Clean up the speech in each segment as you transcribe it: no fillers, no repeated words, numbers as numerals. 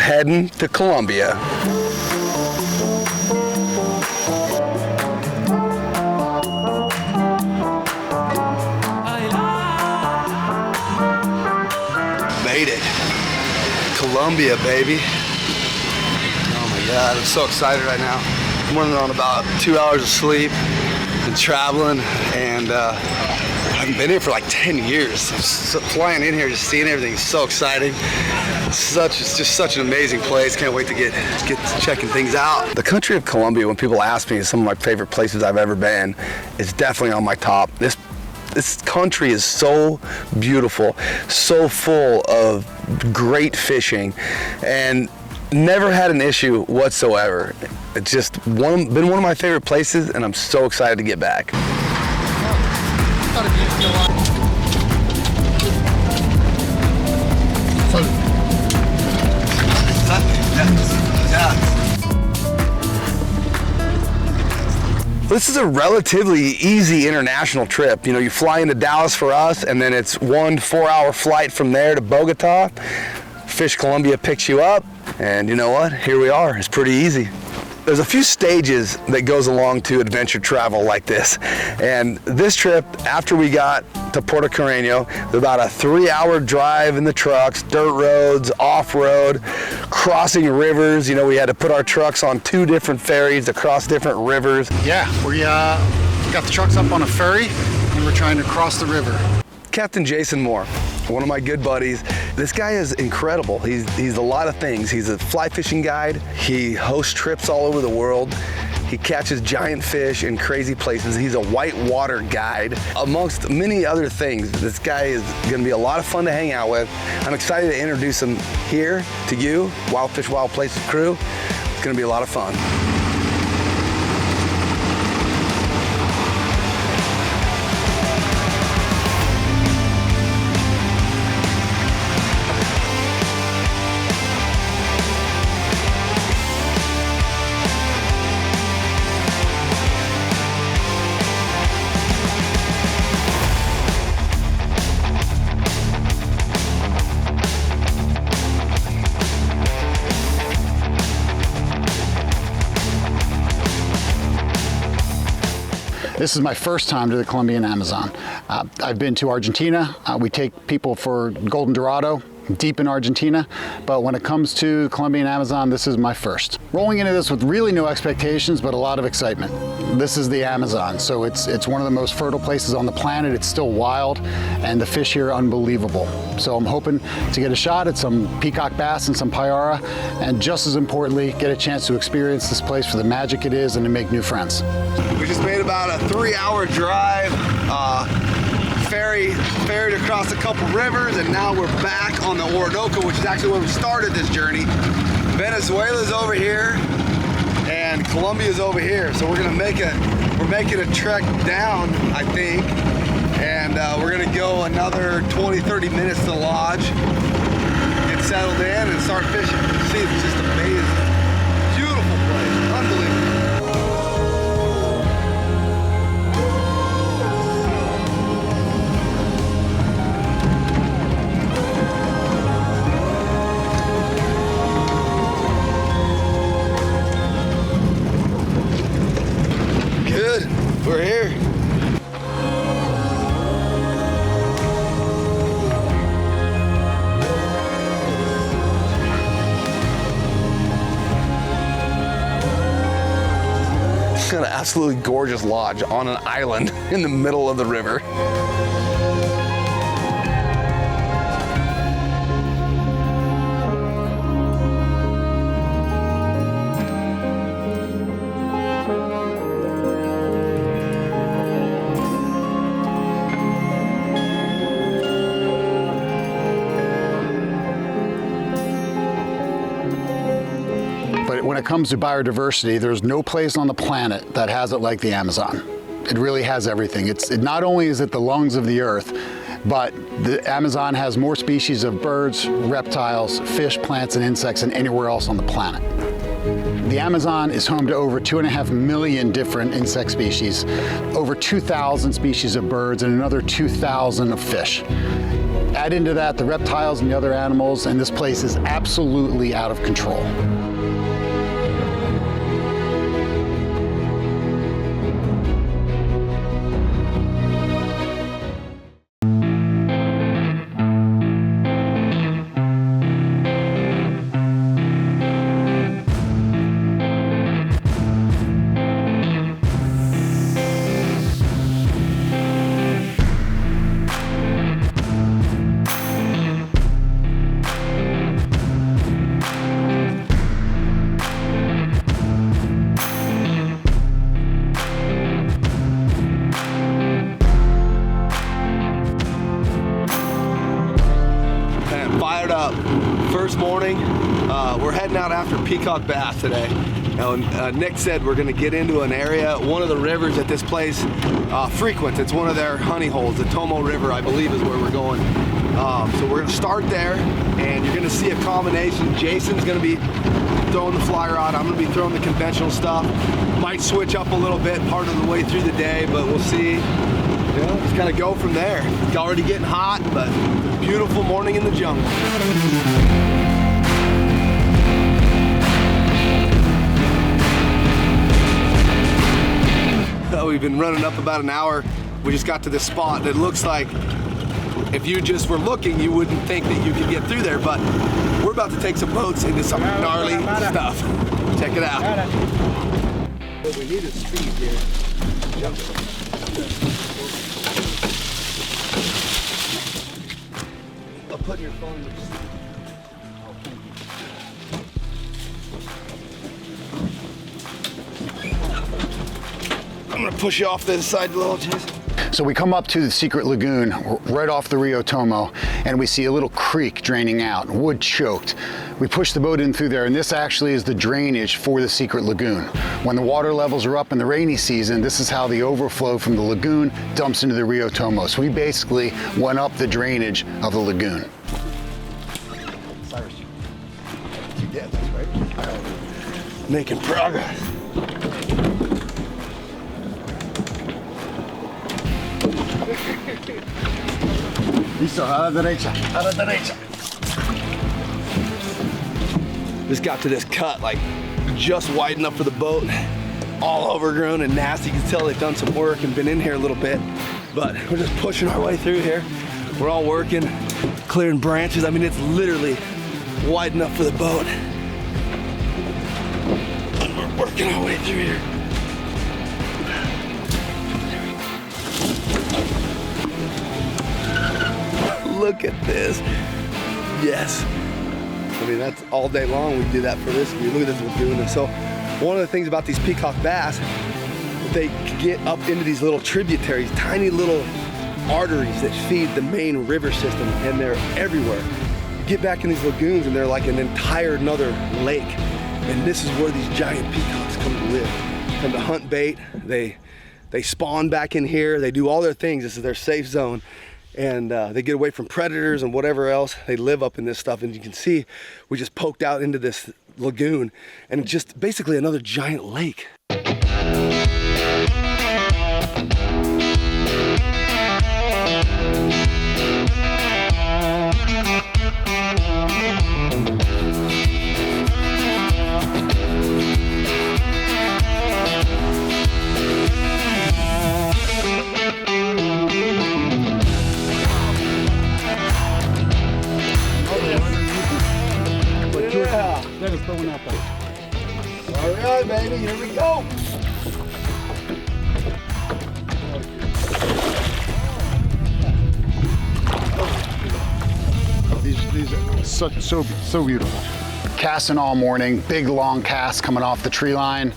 heading to Colombia. Made it. Colombia, baby. Oh my God, I'm so excited right now. I'm running on about 2 hours of sleep. Been traveling, and I haven't been here for like 10 years. So flying in here, just seeing everything is so exciting. It's just such an amazing place. Can't wait to get checking things out. The country of Colombia, when people ask me some of my favorite places I've ever been, is definitely on my top. This country is so beautiful, so full of great fishing, and never had an issue whatsoever. It's just been one of my favorite places, and I'm so excited to get back. This is a relatively easy international trip. You know, you fly into Dallas for us, and then it's 1 4-hour flight from there to Bogota. Fish Colombia picks you up, and you know what? Here we are. It's pretty easy. There's a few stages that goes along to adventure travel like this. And this trip, after we got to Puerto Carreño, about a 3-hour drive in the trucks, dirt roads, off-road, crossing rivers. You know, we had to put our trucks on 2 different ferries to cross different rivers. Yeah, we got the trucks up on a ferry, and we're trying to cross the river. Captain Jason Moore, one of my good buddies. This guy is incredible. He's a lot of things. He's a fly fishing guide. He hosts trips all over the world. He catches giant fish in crazy places. He's a whitewater guide, amongst many other things. This guy is gonna be a lot of fun to hang out with. I'm excited to introduce him here to you, Wild Fish, Wild Places crew. It's gonna be a lot of fun. This is my first time to the Colombian Amazon. I've been to Argentina. We take people for Golden Dorado, deep in Argentina, but when it comes to the Colombian Amazon, this is my first. Rolling into this with really no expectations, but a lot of excitement. This is the Amazon, so it's one of the most fertile places on the planet. It's still wild, and the fish here are unbelievable. So I'm hoping to get a shot at some peacock bass and some payara, and just as importantly, get a chance to experience this place for the magic it is and to make new friends. We just made about a 3-hour drive, ferried across a couple rivers, and now we're back on the Orinoco, which is actually where we started this journey. Venezuela's over here, and Colombia's over here. So we're making a trek down, I think, and we're gonna go another 20-30 minutes to the lodge, get settled in, and start fishing. See, it's just amazing. Beautiful place, unbelievable. We're here. It's an absolutely gorgeous lodge on an island in the middle of the river. When it comes to biodiversity, there's no place on the planet that has it like the Amazon. It really has everything. Not only is it the lungs of the earth, but the Amazon has more species of birds, reptiles, fish, plants, and insects than anywhere else on the planet. The Amazon is home to over 2.5 million different insect species, over 2,000 species of birds, and another 2,000 of fish. Add Add into that the reptiles and the other animals, and this place is absolutely out of control. Fired up. First morning, we're heading out after peacock bass today. Now, Nick said we're going to get into an area, one of the rivers that this place frequents. It's one of their honey holes. The Tomo River, I believe, is where we're going. So we're going to start there, and you're going to see a combination. Jason's going to be throwing the fly rod. I'm going to be throwing the conventional stuff. Might switch up a little bit part of the way through the day, but we'll see. You know, just kind of go from there. It's already getting hot, but beautiful morning in the jungle. We've been running up about an hour. We just got to this spot that looks like if you just were looking, you wouldn't think that you could get through there, but we're about to take some boats into some gnarly stuff. Check it out. What we need is speed here. Jump. I'll put your phone in the seat. I'm gonna push you off to the side a little, Jason. So we come up to the secret lagoon right off the Rio Tomo, and we see a little creek draining out, wood choked. We push the boat in through there, and this actually is the drainage for the secret lagoon. When the water levels are up in the rainy season, this is how the overflow from the lagoon dumps into the Rio Tomo. So we basically went up the drainage of the lagoon. Cyrus, yeah, that's right. Making progress. Listo, a la derecha, a la derecha. Just got to this cut, like just wide enough for the boat. All overgrown and nasty. You can tell they've done some work and been in here a little bit, but we're just pushing our way through here. We're all working, clearing branches. I mean, it's literally wide enough for the boat. And we're working our way through here. Look at this. Yes. I mean, that's all day long. We do that for this. Look at this lagoon. And so one of the things about these peacock bass, they get up into these little tributaries, tiny little arteries that feed the main river system, and they're everywhere. You get back in these lagoons and they're like an entire another lake. And this is where these giant peacocks come to live, come to hunt bait. They spawn back in here. They do all their things. This is their safe zone. And they get away from predators and whatever else. They live up in this stuff, and you can see we just poked out into this lagoon, and it's just basically another giant lake. All right, baby, here we go. These are so beautiful. Casting all morning, big long cast coming off the tree line.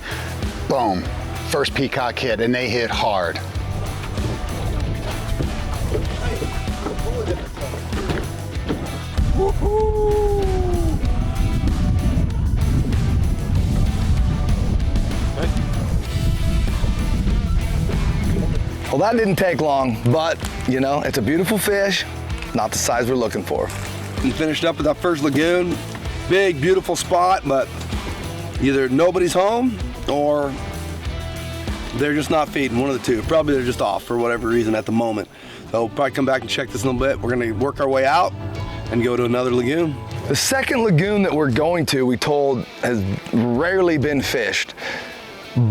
Boom, first peacock hit, and they hit hard. Woohoo! Well, that didn't take long, but you know, it's a beautiful fish, not the size we're looking for. We finished up with our first lagoon. Big, beautiful spot, but either nobody's home or they're just not feeding, one of the two. Probably they're just off for whatever reason at the moment. So we'll probably come back and check this in a little bit. We're gonna work our way out and go to another lagoon. The second lagoon that we're going to, we told, has rarely been fished,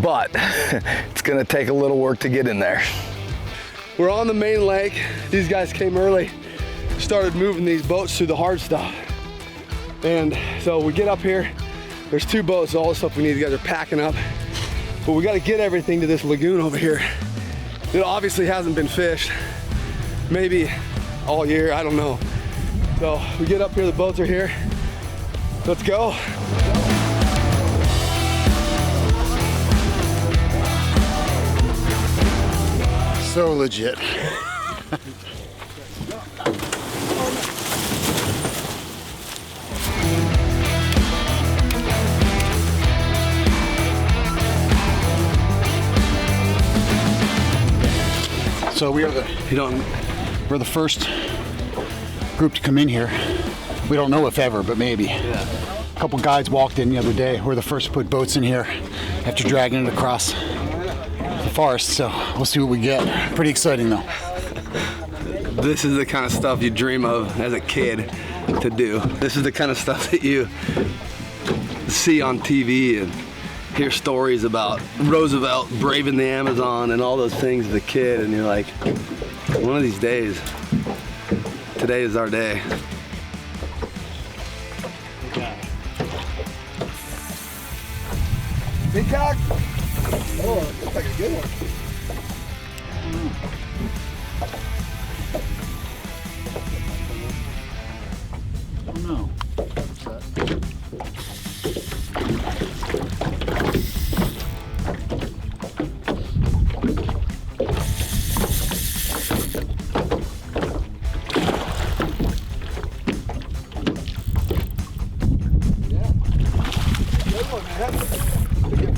but it's gonna take a little work to get in there. We're on the main lake. These guys came early, started moving these boats through the hard stuff. And so we get up here, there's 2 boats, all the stuff we need. You guys are packing up. But we gotta get everything to this lagoon over here. It obviously hasn't been fished, maybe all year, I don't know. So we get up here, the boats are here. Let's go. So legit. So we're the first group to come in here. We don't know if ever, but maybe. Yeah. A couple guides walked in the other day. We're the first to put boats in here after dragging it across the forest, so we'll see what we get. Pretty exciting though. This is the kind of stuff you dream of as a kid to do. This is the kind of stuff that you see on TV and hear stories about Roosevelt braving the Amazon and all those things as a kid, and you're like, one of these days, today is our day. Peacock? Oh, looks like a good one. Oh no.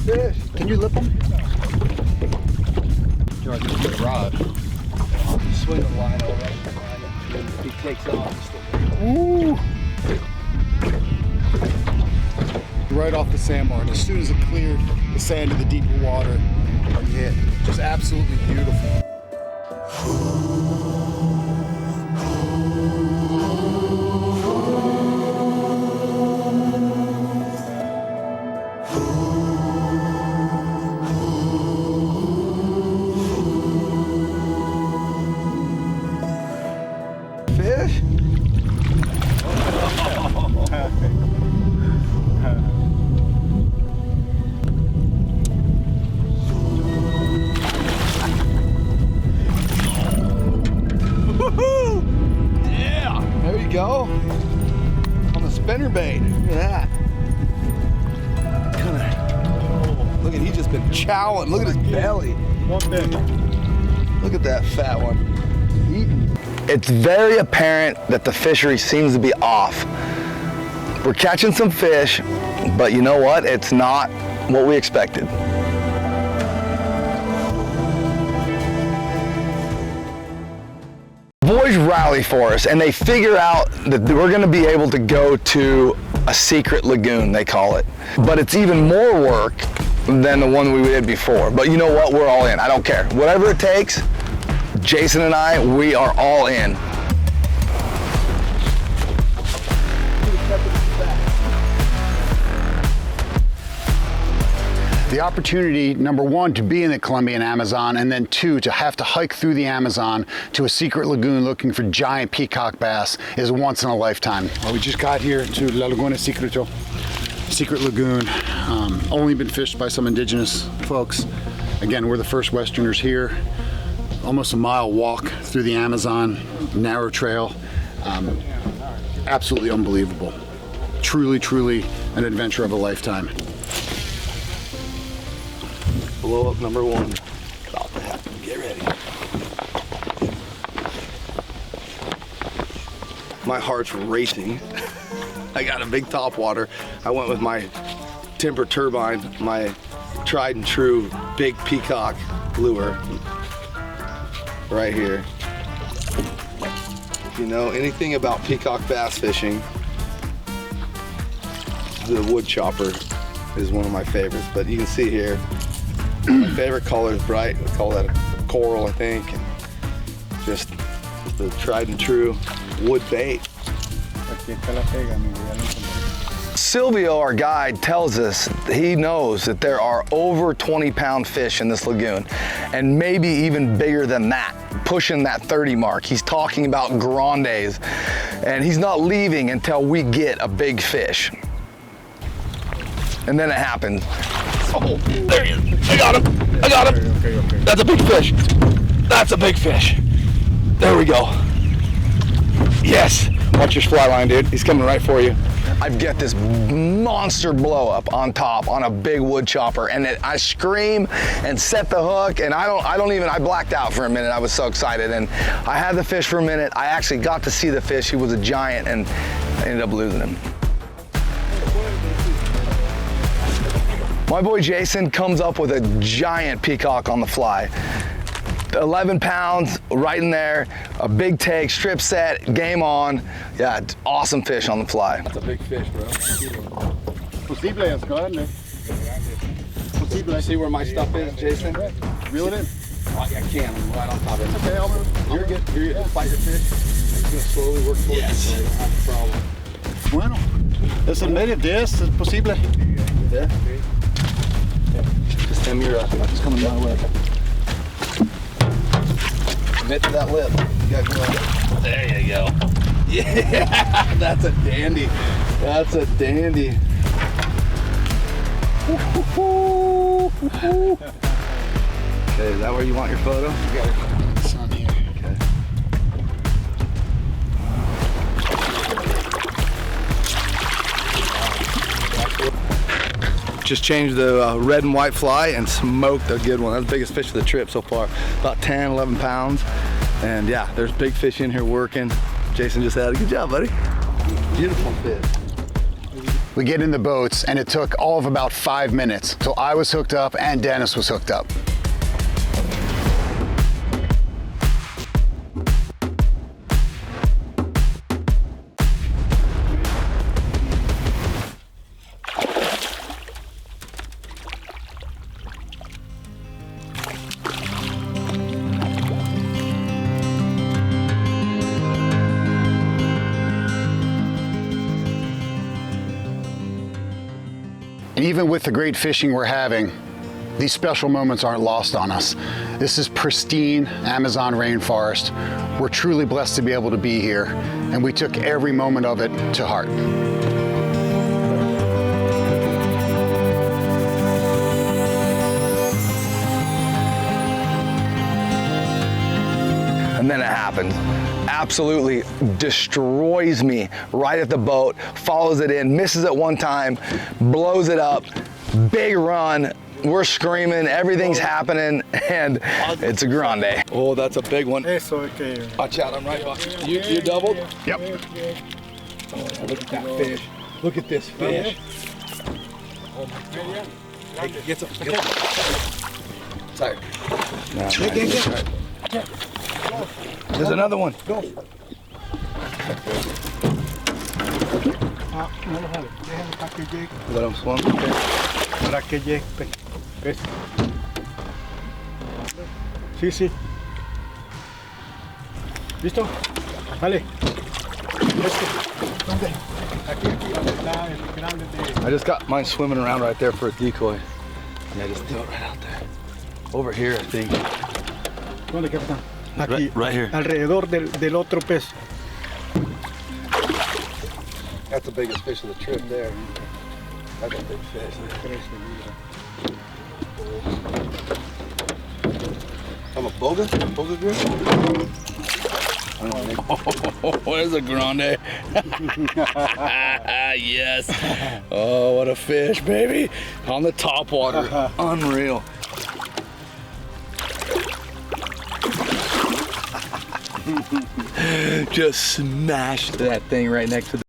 Fish. Can you lip them? George, get a rod. Swing the line over. He takes off. Ooh! Right off the sandbar. And as soon as it cleared the sand of the deeper water, he hit. Just absolutely beautiful. Fish? Yeah! There you go. On the spinnerbait. Look at that. Look at, he's just been chowing. Look at his belly. One big. Look at that fat one. Eating. It's very apparent that the fishery seems to be off. We're catching some fish, but you know what? It's not what we expected. Boys rally for us, and they figure out that we're gonna be able to go to a secret lagoon, they call it. But it's even more work than the one we did before. But you know what? We're all in. I don't care. Whatever it takes, Jason and I, we are all in. The opportunity, number one, to be in the Colombian Amazon, and then two, to have to hike through the Amazon to a secret lagoon looking for giant peacock bass is once in a lifetime. Well, we just got here to La Laguna Secreto, secret lagoon, only been fished by some indigenous folks. Again, we're the first Westerners here. Almost a mile walk through the Amazon, narrow trail. Absolutely unbelievable. Truly, truly an adventure of a lifetime. Blow up number one. About to happen. Get ready. My heart's racing. I got a big topwater. I went with my Timber Turbine, my tried and true big peacock lure right here. If you know anything about peacock bass fishing, the wood chopper is one of my favorites, but you can see here, my favorite color is bright. We call that a coral, I think. And just the tried and true wood bait. Silvio, our guide, tells us he knows that there are over 20-pound fish in this lagoon, and maybe even bigger than that, pushing that 30 mark. He's talking about grandes, and he's not leaving until we get a big fish. And then it happens. Oh, there he is. I got him. I got him. Okay. That's a big fish. That's a big fish. There we go. Yes. Watch your fly line, dude. He's coming right for you. I've got this monster blow up on top on a big wood chopper, and I scream and set the hook, and I blacked out for a minute. I was so excited, and I had the fish for a minute. I actually got to see the fish. He was a giant, and I ended up losing him. My boy Jason comes up with a giant peacock on the fly. 11 pounds right in there, a big take, strip set, game on. Yeah, awesome fish on the fly. That's a big fish, bro. Posible es grande. Posible. See where my stuff is, Jason? Reel it in. I can't, I'm right on top of it. Okay, I'll move. You're good, you're good. Fight your fish. I'm gonna slowly work towards it, so you don't have a problem. Bueno, es en medio, 10, es posible. Yeah? Just send me your it's coming my way. Commit to that lip. You gotta go. There you go. Yeah, that's a dandy. That's a dandy. Okay, is that where you want your photo? You got it. It's on here. Okay. Just changed the red and white fly and smoked a good one. That's the biggest fish of the trip so far. About 10, 11 pounds. And yeah, there's big fish in here working. Jason just had a good job, buddy. Beautiful fish. We get in the boats, and it took all of about 5 minutes till I was hooked up and Dennis was hooked up. And even with the great fishing we're having, these special moments aren't lost on us. This is pristine Amazon rainforest. We're truly blessed to be able to be here, and we took every moment of it to heart. And then it happens. Absolutely destroys me right at the boat, follows it in, misses it one time, blows it up, big run. We're screaming, everything's happening, and it's a grande. Oh, that's a big one. Okay. Watch out, I'm right behind you. You doubled? Yep. Oh, look at that fish. Look at this fish. Oh my God. Hey, get some. Sorry. No, there's another one. Go. Let him swim. Para que llegue. ¿Ves? Sí, sí. ¿Listo? Vale. ¿Dónde? Aquí, donde está el grande de... I just got mine swimming around right there for a decoy. And I just threw it right out there. Over here, I think. ¿Dónde, capitán? Aquí. Right here. Alrededor del otro pez. That's the biggest fish of the trip there. That's a big fish. I'm a boga? Boga grill? Oh, there's a grande. Yes. Oh, what a fish, baby. On the top water. Unreal. Just smashed that thing right next to the